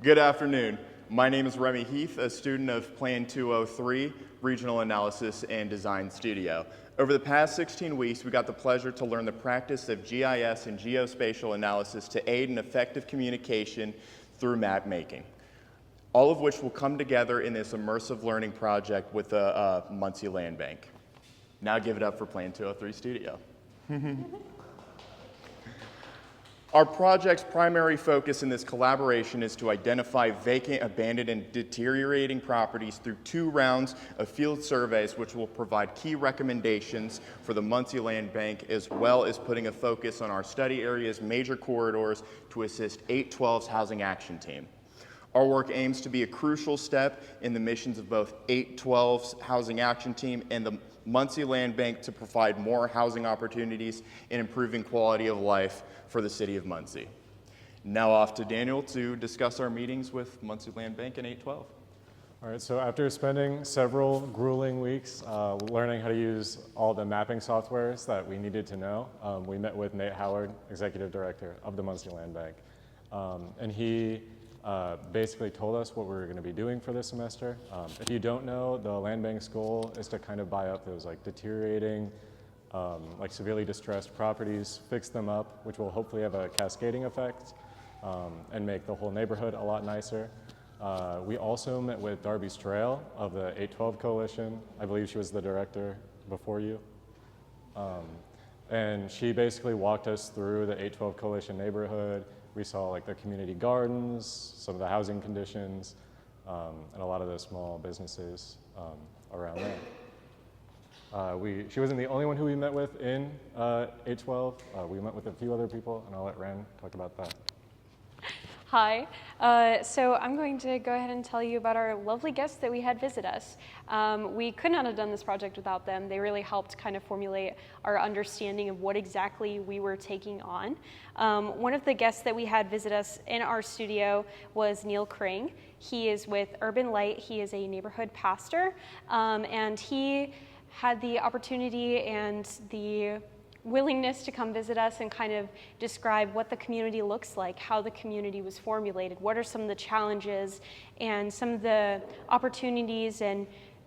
Good afternoon. My name is Remy Heath, a student of Plan 203, Regional Analysis and Design Studio. Over the past 16 weeks, we got the pleasure to learn the practice of GIS and geospatial analysis to aid in effective communication through map making, all of which will come together in this immersive learning project with the Muncie Land Bank. Now give it up for Plan 203 Studio. Our project's primary focus in this collaboration is to identify vacant, abandoned, and deteriorating properties through 2 rounds of field surveys, which will provide key recommendations for the Muncie Land Bank, as well as putting a focus on our study area's major corridors to assist 812's Housing Action Team. Our work aims to be a crucial step in the missions of both 812's Housing Action Team and the Muncie Land Bank to provide more housing opportunities and improving quality of life for the city of Muncie. Now off to Daniel to discuss our meetings with Muncie Land Bank and 812. All right, so after spending several grueling weeks learning how to use all the mapping softwares that we needed to know, we met with Nate Howard, Executive Director of the Muncie Land Bank. And he basically told us what we were going to be doing for this semester. If you don't know, the Land Bank's goal is to kind of buy up those like deteriorating, like severely distressed properties, fix them up, which will hopefully have a cascading effect and make the whole neighborhood a lot nicer. We also met with Darby Strail of the 812 Coalition. I believe she was the director before you. And she basically walked us through the 812 Coalition neighborhood. We saw like the community gardens, some of the housing conditions, and a lot of the small businesses around there. She wasn't the only one who we met with in 812. We met with a few other people, and I'll let Ren talk about that. Hi, so I'm going to go ahead and tell you about our lovely guests that we had visit us. We could not have done this project without them. They really helped kind of formulate our understanding of what exactly we were taking on. One of the guests that we had visit us in our studio was Neil Kring. He is with Urban Light. He is a neighborhood pastor, and he had the opportunity and the willingness to come visit us and kind of describe what the community looks like, how the community was formulated, what are some of the challenges and some of the opportunities and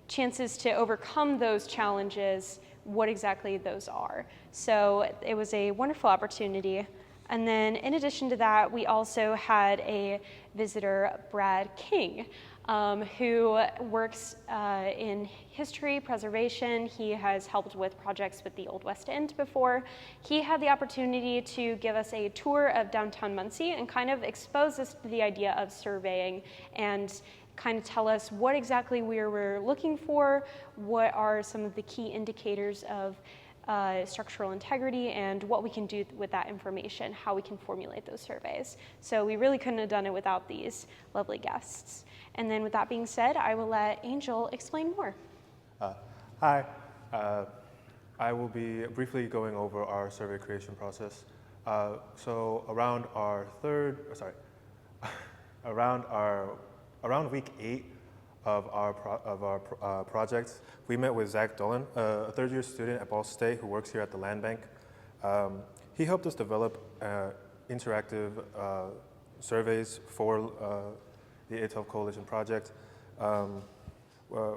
chances to overcome those challenges, what exactly those are. So it was a wonderful opportunity. And then in addition to that, we also had a visitor, Brad King, who works in history preservation. He has helped with projects with the Old West End before. He had the opportunity to give us a tour of downtown Muncie and kind of expose us to the idea of surveying and kind of tell us what exactly we were looking for, what are some of the key indicators of structural integrity, and what we can do with that information, how we can formulate those surveys. So we really couldn't have done it without these lovely guests. And then with that being said, I will let Angel explain more. Hi. I will be briefly going over our survey creation process. So around week 8 of our project, we met with Zach Dolan, a third-year student at Ball State who works here at the Land Bank. He helped us develop interactive surveys for the 812 Coalition project.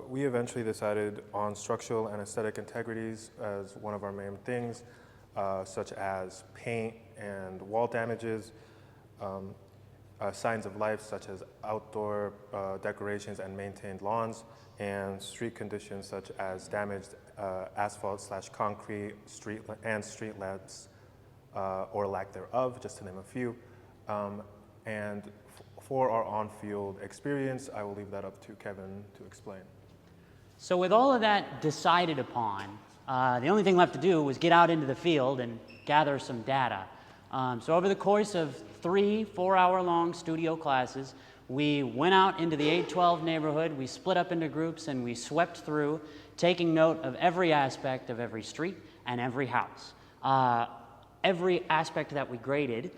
We eventually decided on structural and aesthetic integrities as one of our main things, such as paint and wall damages, signs of life such as outdoor decorations and maintained lawns, and street conditions such as damaged asphalt/concrete street lamps or lack thereof, just to name a few. And for our on-field experience, I will leave that up to Kevin to explain. So with all of that decided upon, the only thing left to do was get out into the field and gather some data. So over the course of 3 4-hour-long studio classes, we went out into the 812 neighborhood, we split up into groups, and we swept through, taking note of every aspect of every street and every house. Every aspect that we graded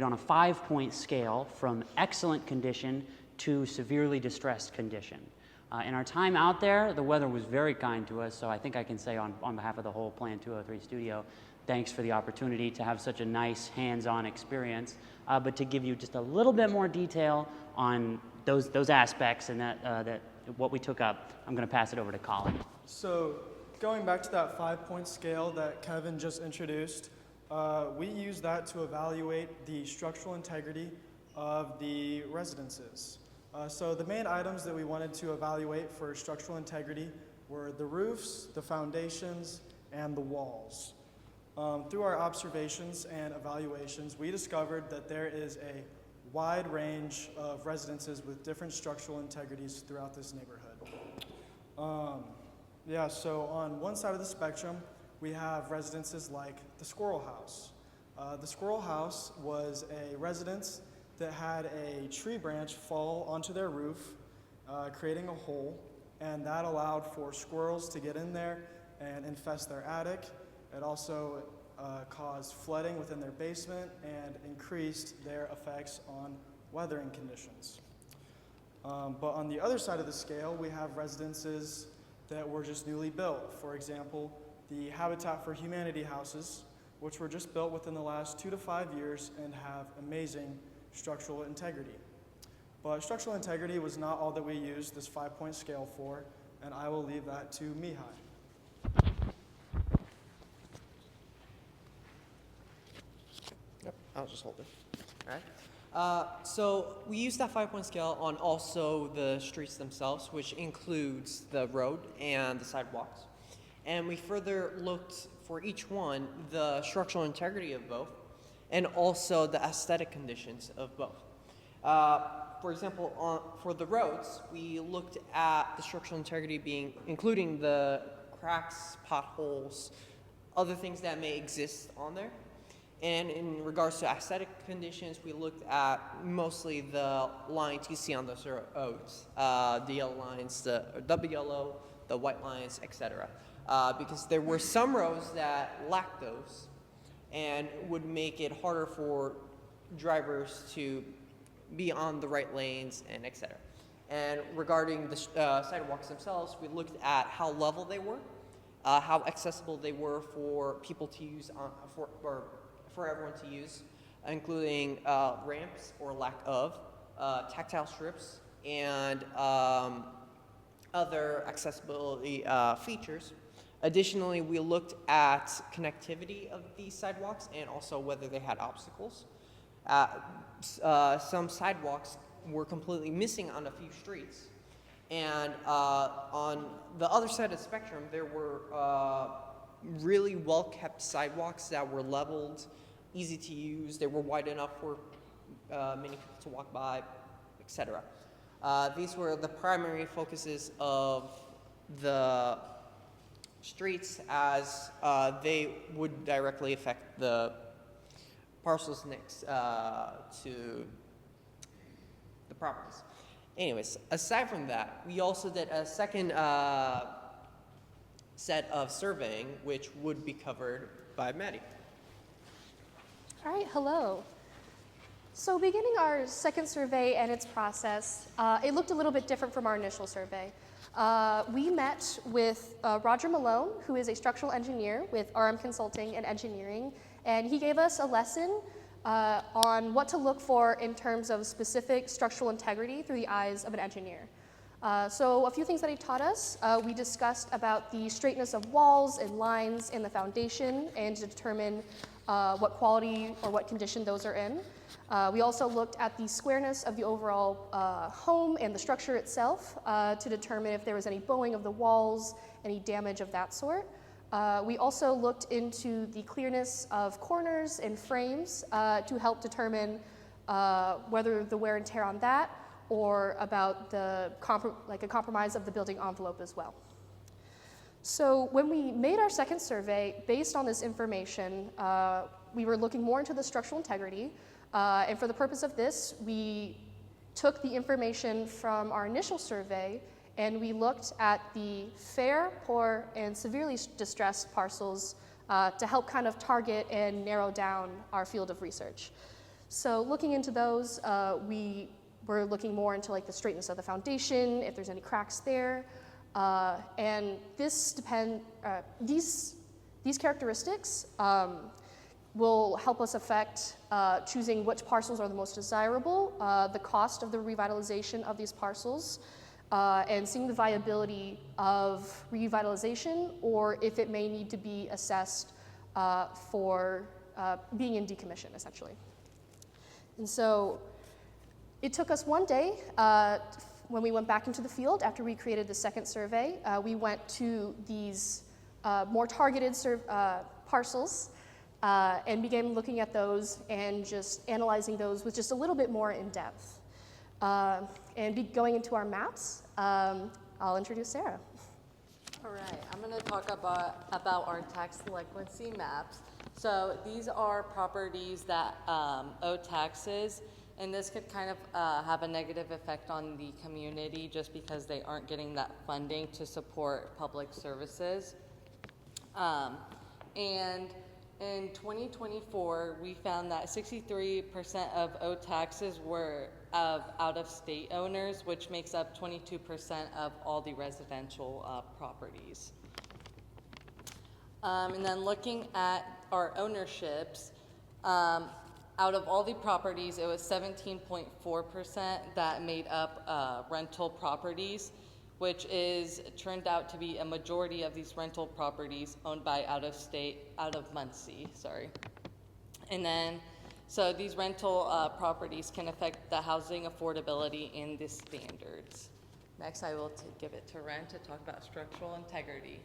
on a 5-point scale from excellent condition to severely distressed condition. In our time out there, the weather was very kind to us, so I think I can say on behalf of the whole Plan 203 studio thanks for the opportunity to have such a nice hands-on experience, but to give you just a little bit more detail on those aspects and that what we took up, I'm going to pass it over to Colin. So going back to that 5-point scale that Kevin just introduced, we use that to evaluate the structural integrity of the residences. So the main items that we wanted to evaluate for structural integrity were the roofs, the foundations, and the walls. Through our observations and evaluations, we discovered that there is a wide range of residences with different structural integrities throughout this neighborhood. So on one side of the spectrum, we have residences like the Squirrel House. The Squirrel House was a residence that had a tree branch fall onto their roof, creating a hole, and that allowed for squirrels to get in there and infest their attic. It also caused flooding within their basement and increased their effects on weathering conditions. But on the other side of the scale, we have residences that were just newly built. For example, the Habitat for Humanity houses, which were just built within the last 2 to 5 years and have amazing structural integrity. But structural integrity was not all that we used this 5-point scale for, and I will leave that to Mihai. Yep, I'll just hold it. All right. So we use that 5-point scale on also the streets themselves, which includes the road and the sidewalks. And we further looked for each one the structural integrity of both and also the aesthetic conditions of both. For example, for the roads, we looked at the structural integrity including the cracks, potholes, other things that may exist on there. And in regards to aesthetic conditions, we looked at mostly the lines you see on those roads, the yellow lines, the double yellow, the white lines, etc. Because there were some roads that lacked those and would make it harder for drivers to be on the right lanes and etc. And regarding the sidewalks themselves, we looked at how level they were, how accessible they were for people to use, for everyone to use, including ramps or lack of, tactile strips, and other accessibility features. Additionally, we looked at connectivity of these sidewalks and also whether they had obstacles. Some sidewalks were completely missing on a few streets. And on the other side of the spectrum, there were really well-kept sidewalks that were leveled, easy to use. They were wide enough for many people to walk by, etc. These were the primary focuses of the streets, as they would directly affect the parcels next to the properties. Anyways, aside from that, we also did a second set of surveying, which would be covered by Maddie. All right, hello. So beginning our second survey and its process, it looked a little bit different from our initial survey. We met with Roger Malone, who is a structural engineer with RM Consulting and Engineering, and he gave us a lesson on what to look for in terms of specific structural integrity through the eyes of an engineer. So a few things that he taught us, we discussed about the straightness of walls and lines in the foundation and to determine what quality or what condition those are in. We also looked at the squareness of the overall home and the structure itself to determine if there was any bowing of the walls, any damage of that sort. We also looked into the clearness of corners and frames to help determine whether the wear and tear on that or about the a compromise of the building envelope as well. So when we made our second survey, based on this information, we were looking more into the structural integrity. And for the purpose of this, we took the information from our initial survey and we looked at the fair, poor, and severely distressed parcels to help kind of target and narrow down our field of research. So looking into those, we were looking more into like the straightness of the foundation, if there's any cracks there. And these These characteristics will help us affect choosing which parcels are the most desirable, the cost of the revitalization of these parcels, and seeing the viability of revitalization, or if it may need to be assessed for being in decommission, essentially. And so it took us one day when we went back into the field after we created the second survey. We went to these more targeted parcels and began looking at those and just analyzing those with just a little bit more in depth. And going into our maps, I'll introduce Sarah. All right, I'm going to talk about our tax delinquency maps. So these are properties that owe taxes, and this could kind of have a negative effect on the community just because they aren't getting that funding to support public services. And in 2024, we found that 63% of owed taxes were of out-of-state owners, which makes up 22% of all the residential properties. And then looking at our ownerships, out of all the properties, it was 17.4% that made up rental properties, which turned out to be a majority of these rental properties owned by out of Muncie, sorry. And then, so these rental properties can affect the housing affordability and the standards. Next, I will give it to Ren to talk about structural integrity.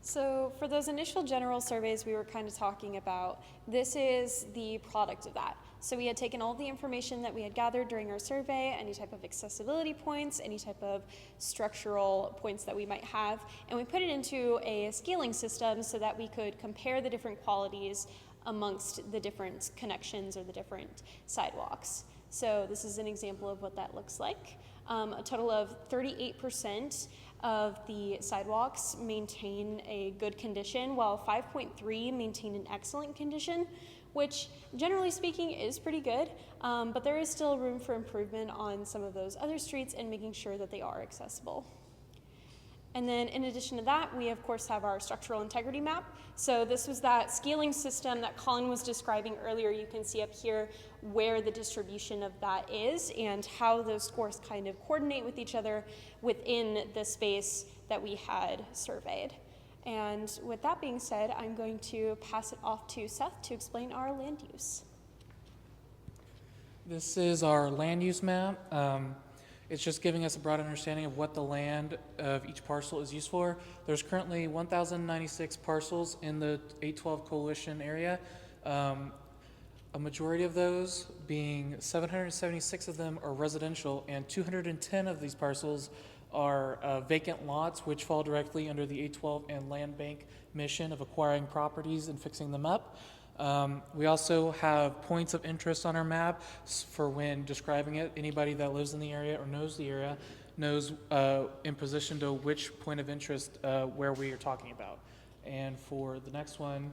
So for those initial general surveys we were kind of talking about, this is the product of that. So we had taken all the information that we had gathered during our survey, any type of accessibility points, any type of structural points that we might have, and we put it into a scaling system so that we could compare the different qualities amongst the different connections or the different sidewalks. So this is an example of what that looks like. A total of 38% of the sidewalks maintain a good condition, while 5.3 maintain an excellent condition, which generally speaking is pretty good, but there is still room for improvement on some of those other streets and making sure that they are accessible. And then in addition to that, we of course have our structural integrity map. So this was that scaling system that Colin was describing earlier. You can see up here where the distribution of that is and how those scores kind of coordinate with each other within the space that we had surveyed. And with that being said, I'm going to pass it off to Seth to explain our land use. This is our land use map. It's just giving us a broad understanding of what the land of each parcel is used for. There's currently 1,096 parcels in the 812 coalition area. A majority of those, being 776 of them, are residential, and 210 of these parcels are vacant lots, which fall directly under the 812 and land bank mission of acquiring properties and fixing them up. We also have points of interest on our map for when describing it. Anybody that lives in the area or knows the area knows in position to which point of interest where we are talking about. And for the next one,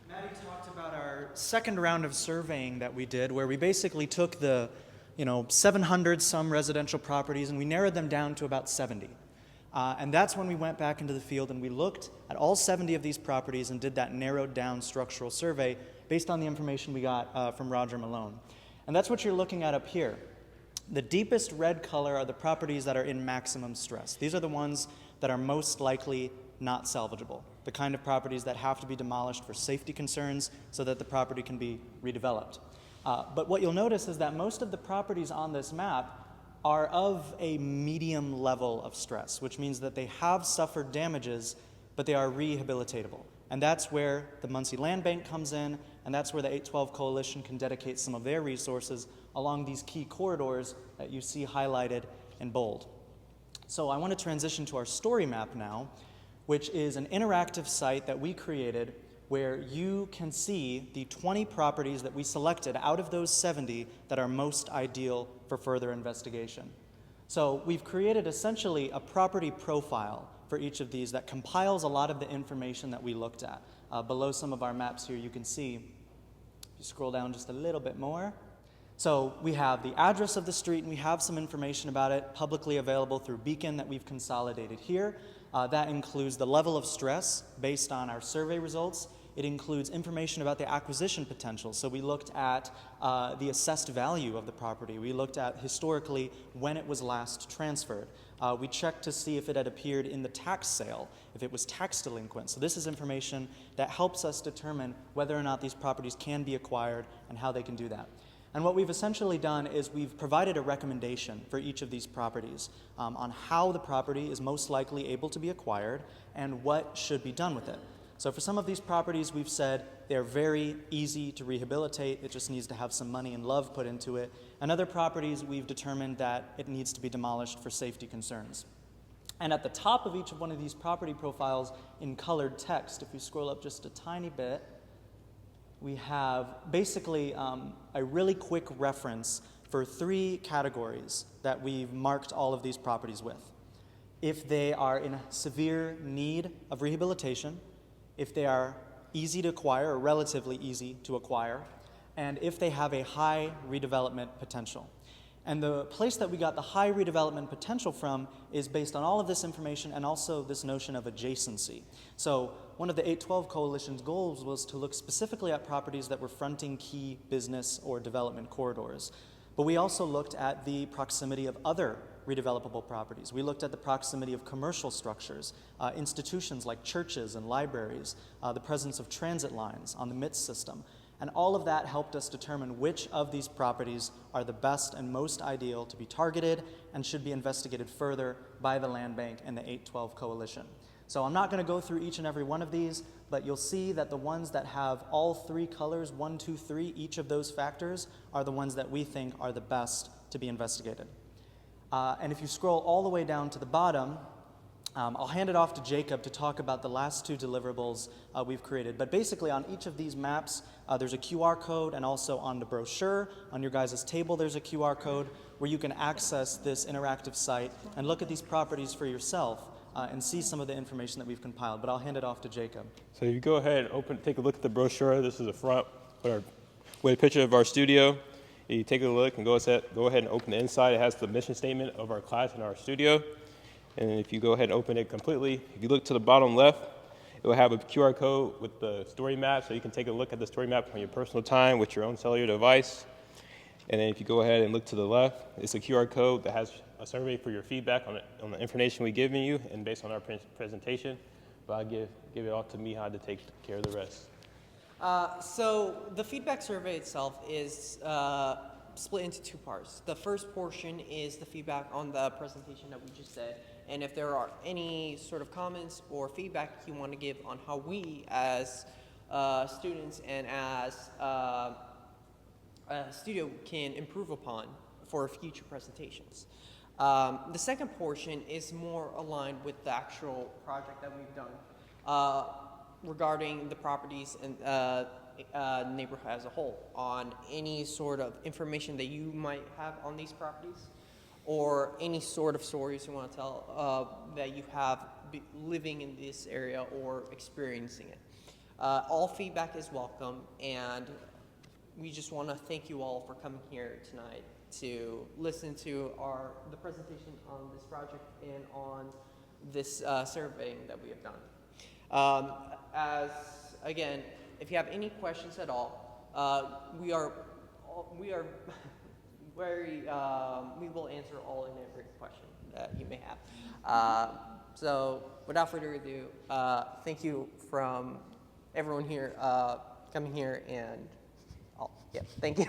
Maddie talked about our second round of surveying that we did, where we basically took the 700 some residential properties and we narrowed them down to about 70. And that's when we went back into the field and we looked at all 70 of these properties and did that narrowed down structural survey based on the information we got from Roger Malone. And that's what you're looking at up here. The deepest red color are the properties that are in maximum stress. These are the ones that are most likely not salvageable, the kind of properties that have to be demolished for safety concerns so that the property can be redeveloped. But what you'll notice is that most of the properties on this map are of a medium level of stress, which means that they have suffered damages, but they are rehabilitatable. And that's where the Muncie Land Bank comes in, and that's where the 812 Coalition can dedicate some of their resources along these key corridors that you see highlighted in bold. So I want to transition to our story map now, which is an interactive site that we created where you can see the 20 properties that we selected out of those 70 that are most ideal for further investigation. So we've created essentially a property profile for each of these that compiles a lot of the information that we looked at. Below some of our maps here, you can see, if you scroll down just a little bit more. So we have the address of the street, and we have some information about it publicly available through Beacon that we've consolidated here. That includes the level of stress based on our survey results. It includes information about the acquisition potential. So we looked at the assessed value of the property. We looked at historically when it was last transferred. We checked to see if it had appeared in the tax sale, if it was tax delinquent. So this is information that helps us determine whether or not these properties can be acquired and how they can do that. And what we've essentially done is we've provided a recommendation for each of these properties on how the property is most likely able to be acquired and what should be done with it. So for some of these properties, we've said they're very easy to rehabilitate. It just needs to have some money and love put into it. And other properties, we've determined that it needs to be demolished for safety concerns. And at the top of each of one of these property profiles in colored text, if you scroll up just a tiny bit, we have basically a really quick reference for 3 categories that we've marked all of these properties with. If they are in severe need of rehabilitation, if they are easy to acquire or relatively easy to acquire, and if they have a high redevelopment potential. And the place that we got the high redevelopment potential from is based on all of this information and also this notion of adjacency. So one of the 812 Coalition's goals was to look specifically at properties that were fronting key business or development corridors. But we also looked at the proximity of other redevelopable properties. We looked at the proximity of commercial structures, institutions like churches and libraries, the presence of transit lines on the MITS system. And all of that helped us determine which of these properties are the best and most ideal to be targeted and should be investigated further by the Land Bank and the 812 Coalition. So I'm not going to go through each and every one of these, but you'll see that the ones that have all 3 colors, 1, 2, 3, each of those factors are the ones that we think are the best to be investigated. And if you scroll all the way down to the bottom, I'll hand it off to Jacob to talk about the last 2 deliverables we've created. But basically on each of these maps, there's a QR code, and also on the brochure, on your guys' table, there's a QR code where you can access this interactive site and look at these properties for yourself and see some of the information that we've compiled. But I'll hand it off to Jacob. So if you go ahead and take a look at the brochure, this is the front with a picture of our studio. You take a look and go ahead and open the inside. It has the mission statement of our class and our studio. And if you go ahead and open it completely, if you look to the bottom left, it will have a QR code with the story map, so you can take a look at the story map on your personal time with your own cellular device. And then if you go ahead and look to the left, it's a QR code that has a survey for your feedback on the information we've given you and based on our presentation. But I'll give it all to Mihai to take care of the rest. So the feedback survey itself is split into 2 parts. The first portion is the feedback on the presentation that we just said, and if there are any sort of comments or feedback you want to give on how we as students and as a studio can improve upon for future presentations. The second portion is more aligned with the actual project that we've done regarding the properties and neighborhood as a whole, on any sort of information that you might have on these properties, or any sort of stories you want to tell that you have living in this area or experiencing it. All feedback is welcome, and we just want to thank you all for coming here tonight to listen to the presentation on this project and on this surveying that we have done. Again, if you have any questions at all, we are very, we will answer all and every question that you may have. So without further ado, thank you from everyone here coming here, and yeah, thank you.